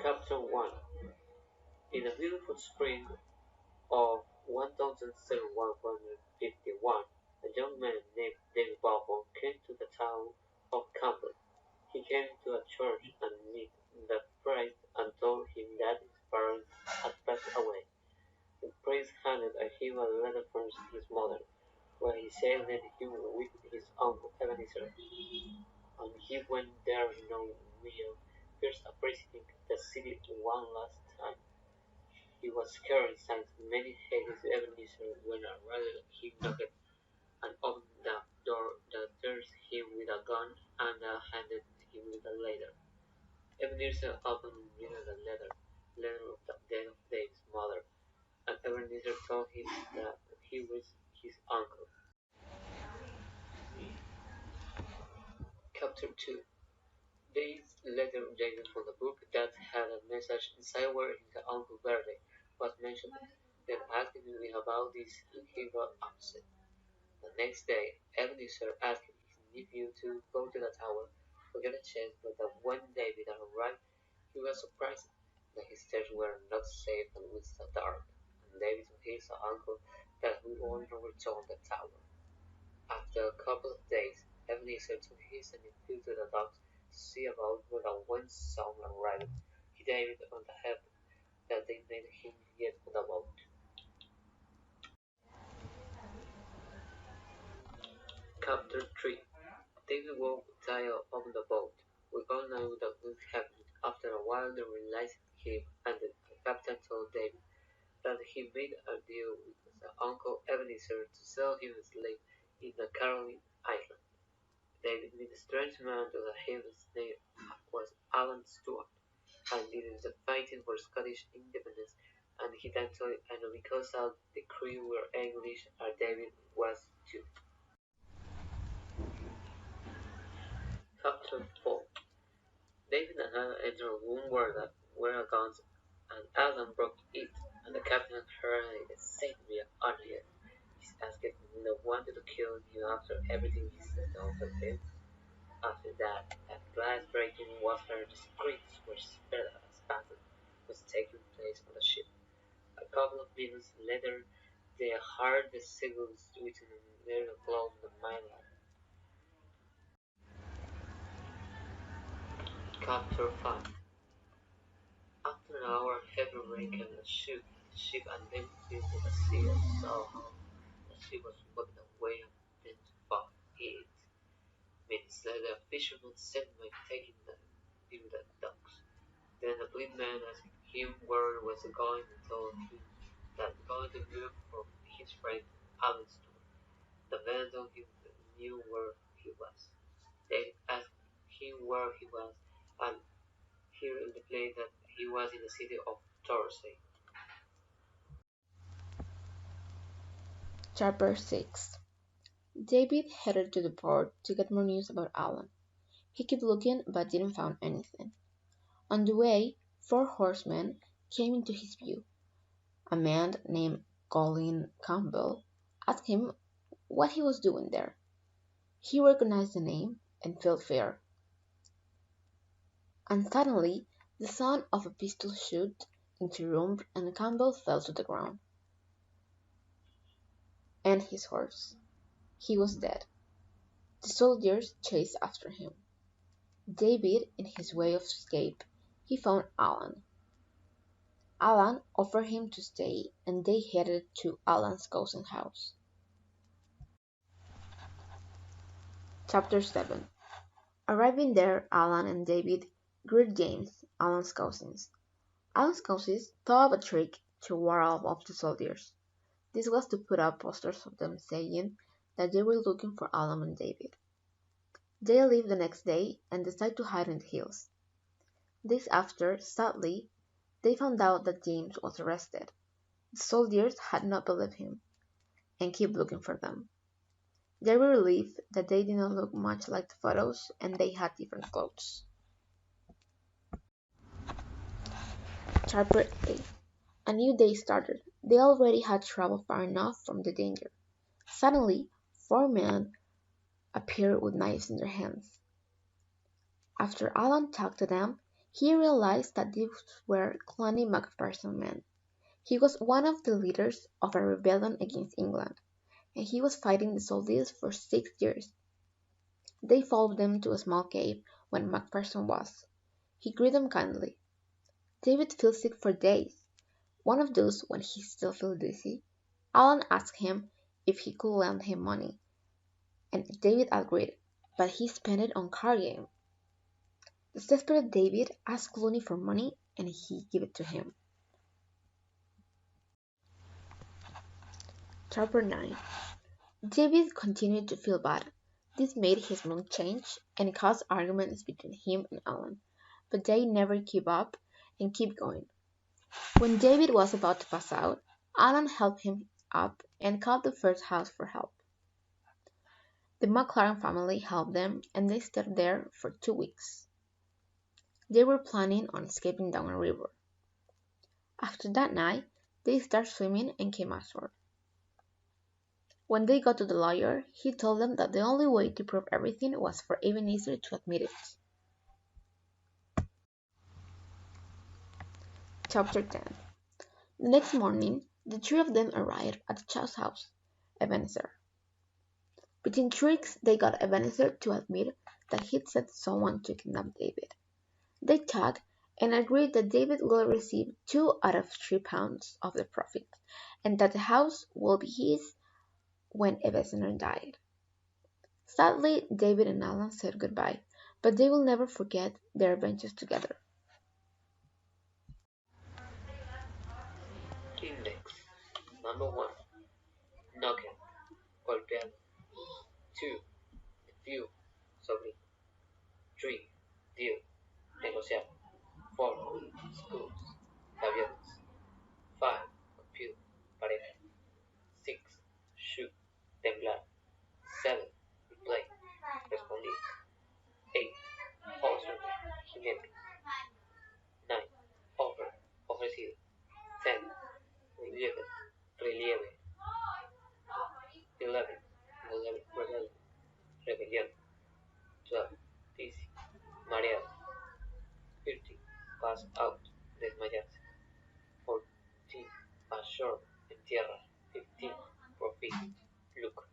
Chapter 1. In a beautiful spring of 1751, a young man named David Balfour came to the town of Campbell. He came to a church and met the priest and told him that his parents had passed away. The priest handed him a letter from his mother, where he said that he would with his uncle Ebenezer, and he went there knowing will first appraising the city one last time. He was scared since many hated Ebenezer when arrived he knocked and opened the door that faced him with a gun and handed him with a letter. Ebenezer opened and read the letter of the death of David's mother, and Ebenezer told him that he was his uncle. Chapter 2. This letter dated from the book that had a message inside where his uncle Verde was mentioned. Then asking him about this, and he got upset. The next day, Ebenezer asked his nephew to go to the tower to get a chance, but when David arrived, he was surprised that his stairs were not safe and was so dark, and David told his uncle that he would not return to the tower. After a couple of days, Ebenezer took his nephew to the docks to see about whether when someone arrived, he David on the head that they made him get on the boat. Chapter 3. David woke tired on the boat. We all know that would happen. After a while they realized him, and the captain told David that he made a deal with his uncle Ebenezer to sell him a slave in the Caroline Island. David met a strange man to him his name was Alan Stewart, and leading the fighting for Scottish independence, and he then told and because all the crew were English and David was too. Chapter 4. David and Alan entered a room where there were guns, and Alan broke it, and the captain heard it said to be earlier. He asked if he wanted to kill him after everything he said over him. After that, a glass-breaking was heard, the screams were spread as battle was taking place on the ship. A couple of minutes later, they heard the seagulls tweeting and very close to the mainland. Chapter 5. After an hour, heavy rain came and shook the ship and then into the sea and saw how the ship was moving away and then to follow it. Minutes later, a fisherman set me taking them into the docks. Then a blind man asked him where he was going and told him that going to move for his friend Alan Stewart. The man told him that he knew where he was. They asked him where he was, and he replied that he was in the city of Torsay. Chapter 6. David headed to the port to get more news about Alan. He kept looking but didn't find anything. On the way, 4 horsemen came into his view. A man named Colin Campbell asked him what he was doing there. He recognized the name and felt fear. And suddenly, the sound of a pistol shot interrupted and Campbell fell to the ground. And his horse. He was dead. The soldiers chased after him. David, in his way of escape, he found Alan. Alan offered him to stay, and they headed to Alan's cousin's house. Chapter 7. Arriving there, Alan and David greeted James, Alan's cousins. Alan's cousins thought of a trick to ward off the soldiers. This was to put up posters of them saying that they were looking for Alan and David. They leave the next day and decide to hide in the hills. Days after, sadly, they found out that James was arrested. The soldiers had not believed him and kept looking for them. They were relieved that they did not look much like the photos and they had different clothes. Chapter 8. A new day started. They already had traveled far enough from the danger. Suddenly, 4 men appeared with knives in their hands. After Alan talked to them, He realized that these were Cluny Macpherson men. He was one of the leaders of a rebellion against England, and he was fighting the soldiers for 6 years. They followed them to a small cave where Macpherson was. He greeted them kindly. David feels sick for days. One of those when he still feels dizzy. Alan asked him if he could lend him money, and David agreed, but he spent it on card game. The desperate David asked Cluny for money, and he gave it to him. Chapter 9. David continued to feel bad. This made his mood change and caused arguments between him and Alan, but they never keep up and keep going. When David was about to pass out, Alan helped him up and called the first house for help. The McLaren family helped them and they stayed there for 2 weeks. They were planning on escaping down a river. After that night, they started swimming and came ashore. When they got to the lawyer, he told them that the only way to prove everything was for Ebenezer to admit it. Chapter 10. The next morning, the three of them arrived at the child's house, Ebenezer. Between tricks, they got Ebenezer to admit that he'd set someone to kidnap David. They talked and agreed that David will receive 2 out of 3 pounds of the profit, and that the house will be his when Ebenezer died. Sadly, David and Alan said goodbye, but they will never forget their adventures together. Index. Number 1. Knockout. Golpeado. 2. View. Sobre. 3. Deal. Negociar. 4. Schools. Aviones. 5. Compute. Pareja. 6. Shoot. Temblar. 7. Replay. Respondí. 8. Offer. Jinete. 9. Offer. Ofrecido. 10. Relieve. Relieve. 11. Rebelión. 12. Dizzy. Mareado. 13. Pass out. Desmayarse. 14. Ashore. En tierra. 15. Profit. Look.